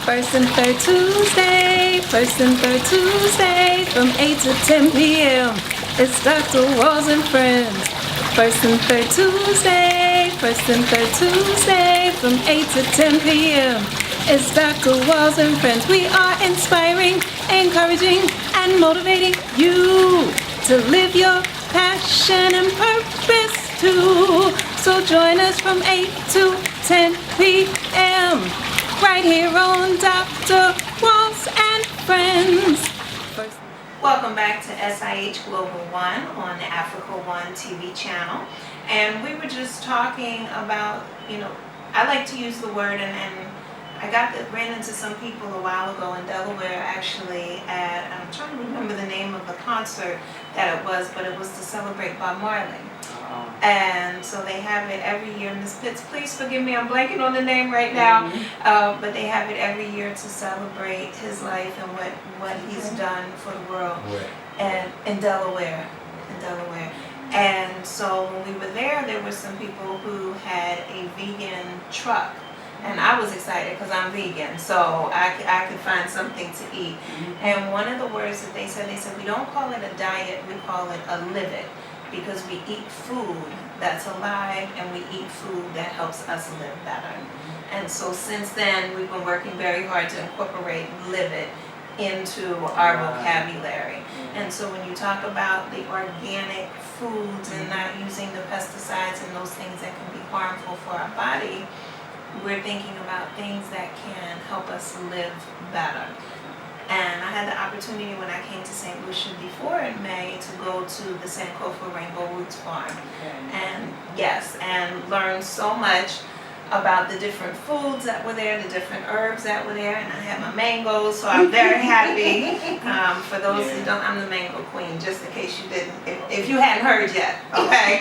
First and third Tuesday, first and third Tuesday, from 8 to 10 p.m. It's Dr. Walls and Friends. First and third Tuesday, first and third Tuesday, from 8 to 10 p.m. It's Dr. Walls and Friends. We are inspiring, encouraging, and motivating you to live your passion and purpose too. So join us from 8 to 10 p.m. right here on Dr. Walls and Friends. Welcome back to SIH Global One on the Africa One TV channel. And we were just talking about, I like to use the word, and I ran into some people a while ago in Delaware, actually, I'm trying to remember the name of the concert that it was, but it was to celebrate Bob Marley. And so they have it every year. Ms. Pitts, please forgive me, I'm blanking on the name right now. But they have it every year to celebrate his life and what he's done for the world. And in Delaware. And so when we were there were some people who had a vegan truck. And I was excited because I'm vegan, so I could find something to eat. And one of the words that they said, we don't call it a diet, we call it a live it. Because we eat food that's alive and we eat food that helps us live better. And so since then, we've been working very hard to incorporate live it into our vocabulary. And so when you talk about the organic foods and not using the pesticides and those things that can be harmful for our body, we're thinking about things that can help us live better. And I had the opportunity when I came to St. Lucia before in May to go to the Sankofa Rainbow Roots Farm. And learn so much about the different foods that were there, the different herbs that were there, and I had my mangoes, so I'm very happy. For those who don't, I'm the mango queen, just in case you didn't, if you hadn't heard yet. Okay.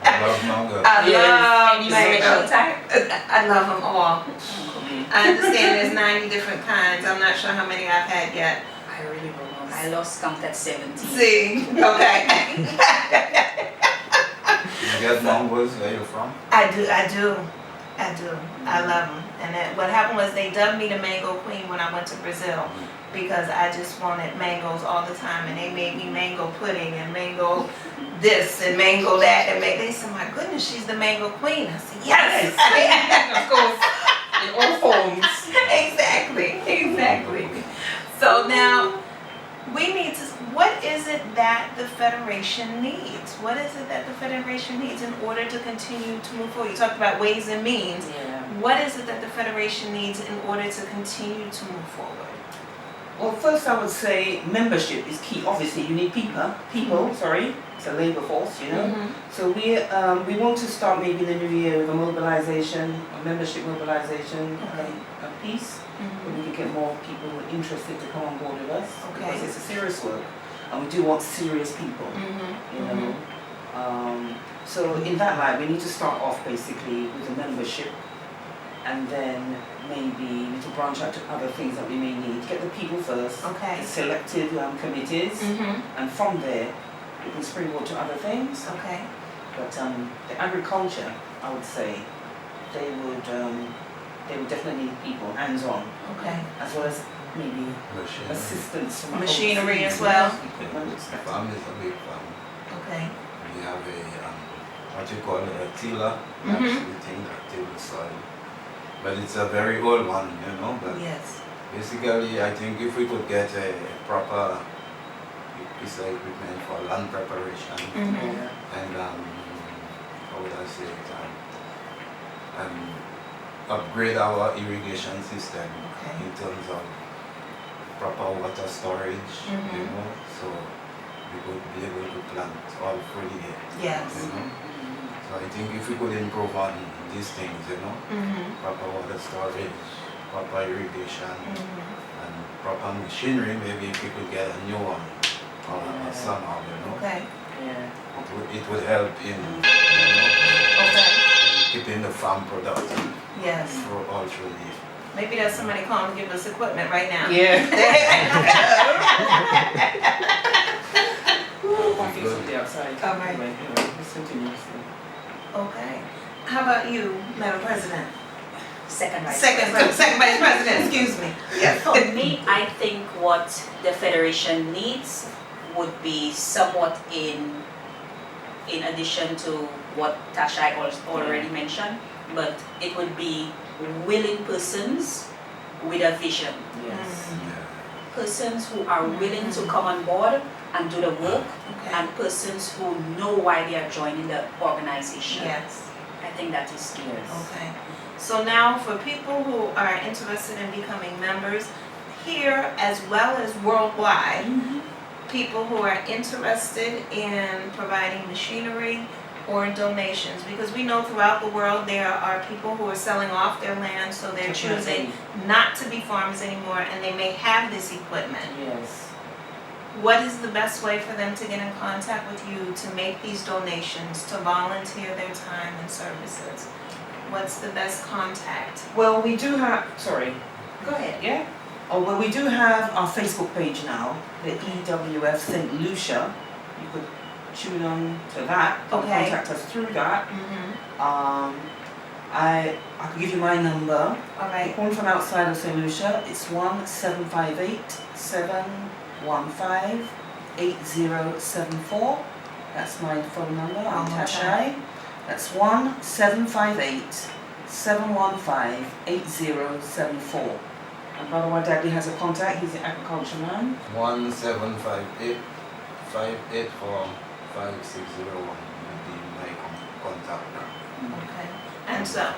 I love mango. I love mango. I love them all. I understand there's 90 different kinds. I'm not sure how many I've had yet. I really don't know. I lost count at 17. See? Okay. You get mangoes where you're from? I do. I love them. And then what happened was they dubbed me the mango queen when I went to Brazil because I just wanted mangoes all the time, and they made me mango pudding and mango this and mango that, and they said, "My goodness, she's the mango queen." I said, "Yes." Of course. In all forms. Exactly. So now we need to, what is it that the Federation needs? What is it that the Federation needs in order to continue to move forward? You talked about ways and means. Yeah. What is it that the Federation needs in order to continue to move forward? Well, first I would say membership is key. Obviously, you need people. It's a labor force, So we want to start maybe in the new year with a mobilization, a membership mobilization, a piece, where we can get more people interested to come on board with us. Because it's a serious work, and we do want serious people, So in that light, we need to start off basically with a membership, and then maybe to branch out to other things that we may need. Get the people first, selected committees, and from there we can springboard to other things. But the agriculture, I would say, they would definitely need people hands-on, as well as maybe assistance from machinery as well. Equipment. Farm is a big farm. We have what you call a tiller. We think that till the soil. But it's a very old one, But basically, I think if we could get a proper piece of equipment for land preparation and how would I say it? Upgrade our irrigation system in terms of proper water storage, so we could be able to plant all through the year. So I think if we could improve on these things, proper water storage, proper irrigation, and proper machinery, maybe if we could get a new one or somehow, it would help in keeping the farm productive all through the year. Maybe there's somebody calling to give us equipment right now. Outside. Okay. How about you, Madam President? Second vice Second vice president, excuse me. Yes. For me, I think what the federation needs would be somewhat in addition to what Tasha already mentioned, but it would be willing persons with a vision. Yes. Persons who are willing to come on board and do the work, Okay. and persons who know why they are joining the organization. Yes. I think that is key. Yes. Okay. So now for people who are interested in becoming members here as well as worldwide, people who are interested in providing machinery or donations, because we know throughout the world there are people who are selling off their land, so they're choosing not to be farmers anymore, and they may have this equipment. Yes. What is the best way for them to get in contact with you to make these donations, to volunteer their time and services? What's the best contact? Well, we do have, sorry, Go ahead. yeah? Oh, well, we do have our Facebook page now, the E.W.F St. Lucia. You could tune on to that, and Okay. contact us through that. Mm-hmm. I could give you my number. All right. Calling from outside of St. Lucia, it's 1-758-715-8074. That's my phone number. I'm One more Tashai. That's 1-758-715-8074. And Brother Wadadli has a contact. He's an agriculture man. 1758-584-5601 will be my contact now. Okay. And so,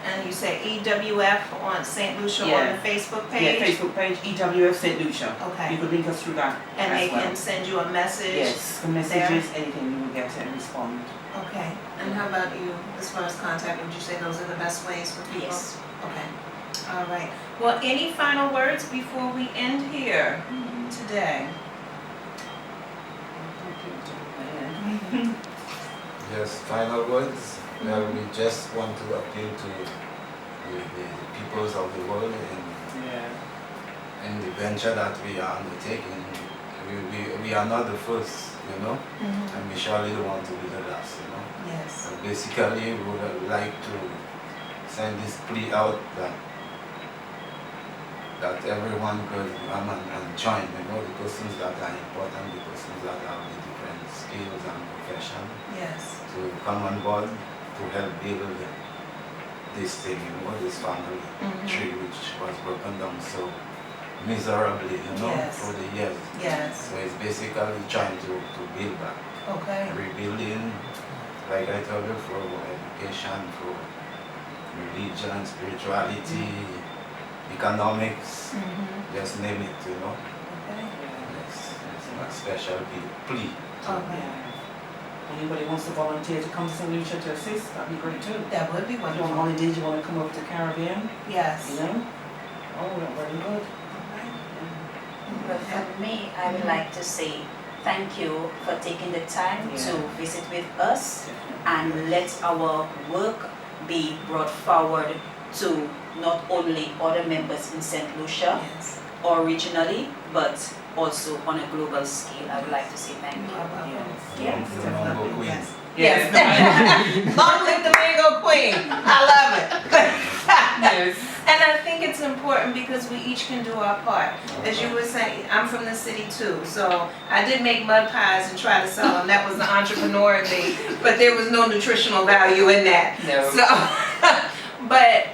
and you say E.W.F on St. Lucia on Yeah. the Facebook Yeah, page? Facebook page E.W.F St. Lucia. You Okay. could link us through that. And as they well. can send you a message? Yes, the messages, anything you will get and respond. Okay. And how about you, as far as contact, would you say those are the best ways for people? Yes. Okay. All right. Well, any final words before we end here today? Yes, final words. Well, we just want to appeal to the peoples of the world in the venture that we are undertaking. We are not the first, and we surely don't want to be the last, Yes. So basically, we would like to send this plea out that everyone could come and join, the persons that are important, the persons that have the different skills and profession, Yes. to come on board to help build this thing, this family tree which was broken down so miserably, Yes. through the years. Yes. So it's basically trying to build back, Okay. rebuilding, like I told you, for education, for religion, spirituality, economics, just name it, Okay. It's a special plea. Okay. Anybody wants to volunteer to come to St. Lucia to assist, that'd be great too. That would be If you're on wonderful. holidays, you want to come over to the Caribbean, Yes. Oh, that's very good. But for me, I would like to say thank you for taking the time to visit with us, and let our work be brought forward to not only other members in St. Lucia Yes. or regionally, but also on a global scale. I would like to say thank you. Yeah. The Mango Queen. Yes. Long live the Mango Queen. I love it. Yes. And I think it's important because we each can do our part. As you were saying, I'm from the city too, so I did make mud pies and try to sell them. That was the entrepreneur in me, but there was no nutritional value in that. No. So, but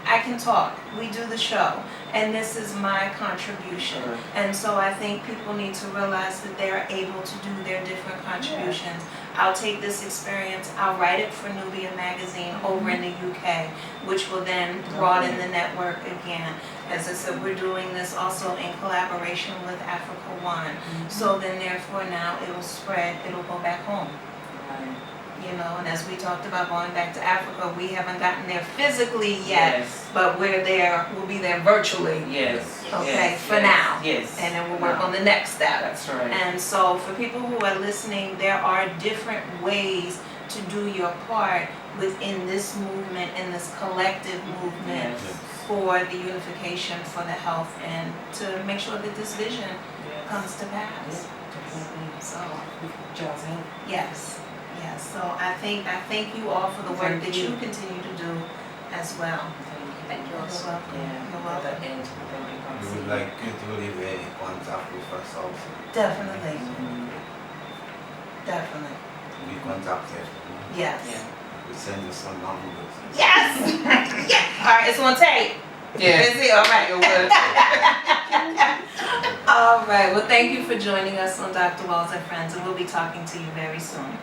I can talk. We do the show, and this is my contribution. Sure. And so I think people need to realize that they're able to do their different contributions. I'll take this experience, I'll write it for Nubia Magazine over in the UK, which will then broaden the network again. As I said, we're doing this also in collaboration with Africa One. So then therefore now it will spread, it'll go back home. Right. And as we talked about going back to Africa, we haven't gotten there physically yet, Yes. but we'll be there virtually. Yes. Okay, Yes. for now. Yes. And then we'll work on the next step. That's right. And so for people who are listening, there are different ways to do your part within this movement, in this collective movement Yes. for the unification, for the health, and to make sure that this vision Yes. comes to pass. Definitely. So, Jazz hands. yes. So I thank you all for the work Thank that you. you continue to do as well. Thank you You're also. welcome. Yeah, You're welcome. at the end, thank you, We would like you to leave a contact with us also. Definitely. Mm, Definitely. Be contacted. Yes. yeah. We send you some numbers. Yes! Yes! Alright, it's on tape. Yeah. Is it? Alright. Your word. Alright, well thank you for joining us on Dr. Walls and Friends, and we'll be talking to you very soon.